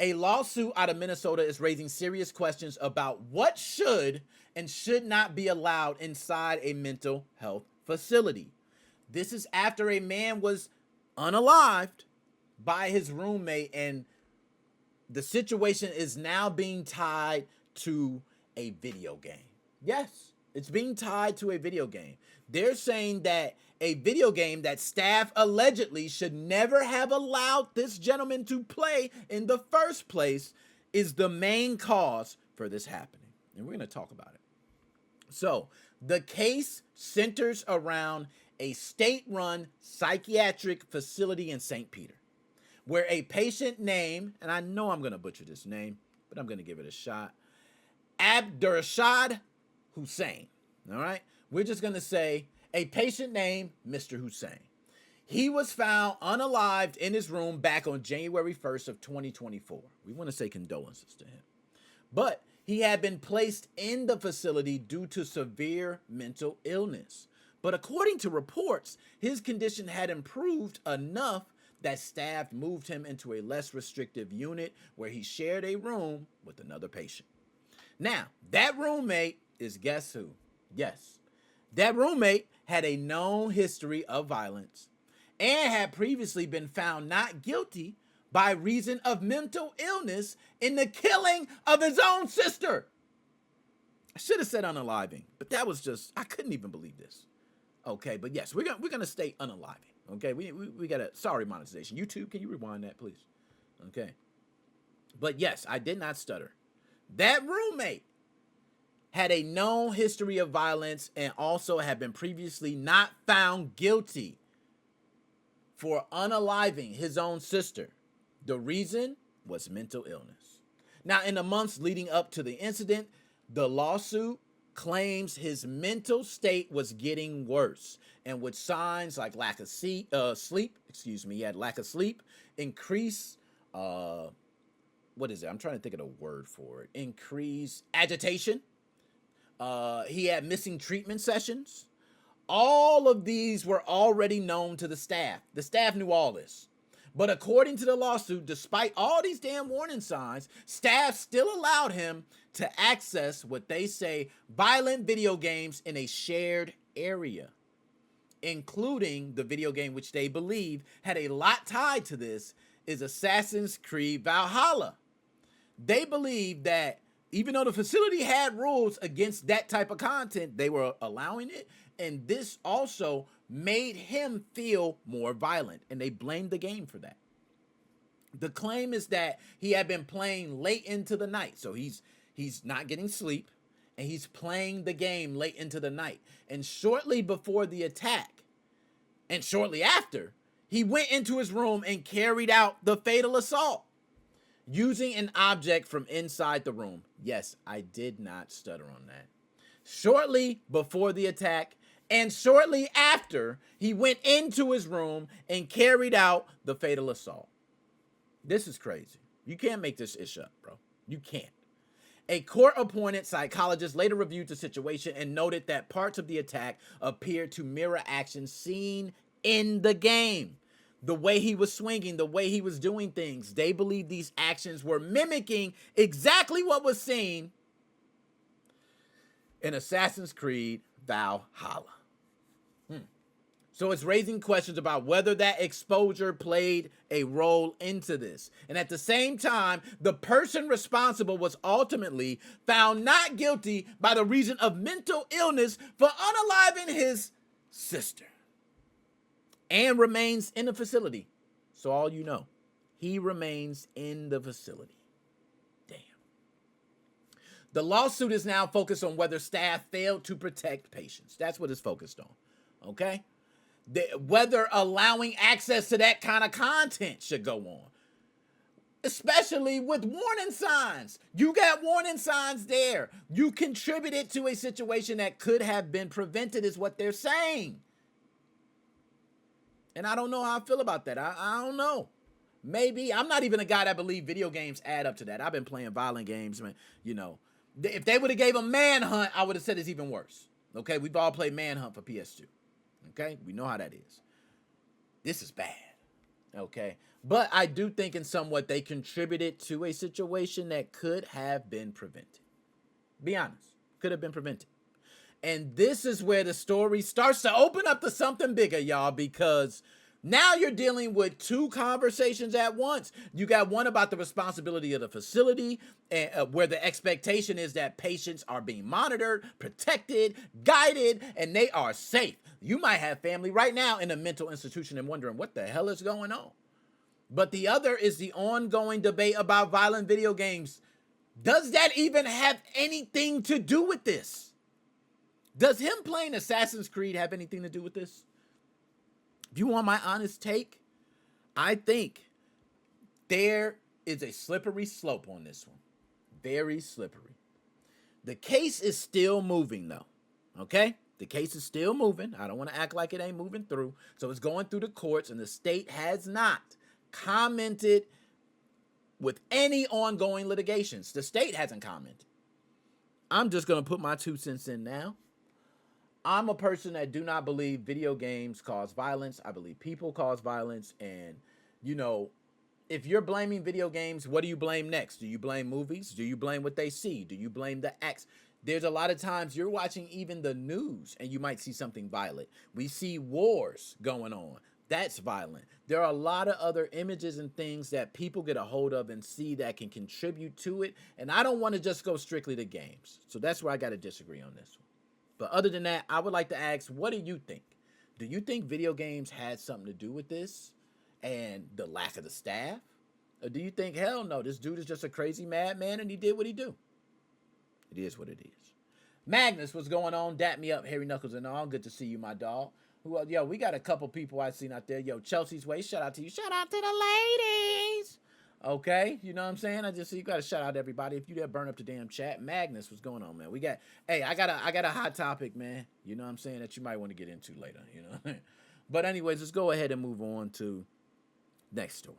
A lawsuit out of Minnesota is raising serious questions about what should and should not be allowed inside a mental health facility. This is after a man was unalived by his roommate, and the situation is now being tied to a video game. Yes, it's being tied to a video game. They're saying that a video game that staff allegedly should never have allowed this gentleman to play in the first place is the main cause for this happening. And we're going to talk about it. So, the case centers around a state-run psychiatric facility in St. Peter, where a patient named, and I know I'm going to butcher this name, but I'm going to give it a shot, Abdurrashad Hussein. All right? We're just going to say a patient named Mr. Hussein. He was found unalived in his room back on January 1st of 2024. We want to say condolences to him. But he had been placed in the facility due to severe mental illness. But according to reports, his condition had improved enough that staff moved him into a less restrictive unit where he shared a room with another patient. Now, that roommate is guess who? Yes, that roommate had a known history of violence and had previously been found not guilty by reason of mental illness in the killing of his own sister. I should have said unaliving, but that was just, I couldn't even believe this. Okay, but yes, we're gonna stay unaliving. Okay, we got a, sorry, monetization. YouTube, can you rewind that, please? Okay. But yes, I did not stutter. That roommate had a known history of violence and also had been previously not found guilty for unaliving his own sister. The reason was mental illness. Now, in the months leading up to the incident, the lawsuit claims his mental state was getting worse, and with signs like lack of sleep, he had lack of sleep, increase, what is it? I'm trying to think of the word for it. Increase agitation. He had missing treatment sessions. All of these were already known to the staff. The staff knew all this. But according to the lawsuit, despite all these damn warning signs, staff still allowed him to access what they say violent video games in a shared area, including the video game which they believe had a lot tied to this is Assassin's Creed Valhalla. They believe that even though the facility had rules against that type of content, they were allowing it, and this also made him feel more violent, and they blamed the game for that. The claim is that he had been playing late into the night, so he's not getting sleep, and he's playing the game late into the night. And shortly before the attack, and shortly after, he went into his room and carried out the fatal assault using an object from inside the room. Yes, I did not stutter on that. Shortly before the attack and shortly after, he went into his room and carried out the fatal assault. This is crazy. You can't make this ish up, bro. You can't. A court-appointed psychologist later reviewed the situation and noted that parts of the attack appeared to mirror actions seen in the game. The way he was swinging, the way he was doing things, they believe these actions were mimicking exactly what was seen in Assassin's Creed Valhalla. So it's raising questions about whether that exposure played a role into this. And at the same time, the person responsible was ultimately found not guilty by the reason of mental illness for unaliving his sister and remains in the facility. So all you know, he remains in the facility. Damn. The lawsuit is now focused on whether staff failed to protect patients. That's what it's focused on. Okay? Whether allowing access to that kind of content should go on, especially with warning signs. You got warning signs there. You contributed to a situation that could have been prevented is what they're saying. And I don't know how I feel about that. I don't know. Maybe. I'm not even a guy that believes video games add up to that. I've been playing violent games, man. You know, if they would have gave a Manhunt, I would have said it's even worse. Okay, we've all played Manhunt for PS2. Okay, we know how that is. This is bad. Okay, But I do think in somewhat they contributed to a situation that could have been prevented. Be honest, could have been prevented. And this is where the story starts to open up to something bigger, y'all, because now you're dealing with two conversations at once. You got one about the responsibility of the facility, and where the expectation is that patients are being monitored, protected, guided, and they are safe. You might have family right now in a mental institution and wondering what the hell is going on. But the other is the ongoing debate about violent video games. Does that even have anything to do with this? Does him playing Assassin's Creed have anything to do with this? If you want my honest take, I think there is a slippery slope on this one. Very slippery. The case is still moving, though. Okay? The case is still moving. I don't want to act like it ain't moving through. So it's going through the courts, and the state has not commented with any ongoing litigations. The state hasn't commented. I'm just going to put my 2 cents in now. I'm a person that do not believe video games cause violence. I believe people cause violence. And, you know, if you're blaming video games, what do you blame next? Do you blame movies? Do you blame what they see? Do you blame the acts? There's a lot of times you're watching even the news and you might see something violent. We see wars going on. That's violent. There are a lot of other images and things that people get a hold of and see that can contribute to it. And I don't want to just go strictly to games. So that's where I got to disagree on this one. But other than that, I would like to ask, what do you think? Do you think video games had something to do with this and the lack of the staff? Or do you think, hell no, this dude is just a crazy madman and he did what he do? It is what it is. Magnus, what's going on? Dap me up, Harry Knuckles and all. Good to see you, my dog. Yo, we got a couple people I've seen out there. Yo, Chelsea's Way, shout out to you. Shout out to the ladies. Okay, you know what I'm saying? I just see you got to shout out everybody. If you there, burn up the damn chat. Magnus, what's going on, man? I got a hot topic, man. You know what I'm saying, that you might want to get into later, you know. But anyways, let's go ahead and move on to next story.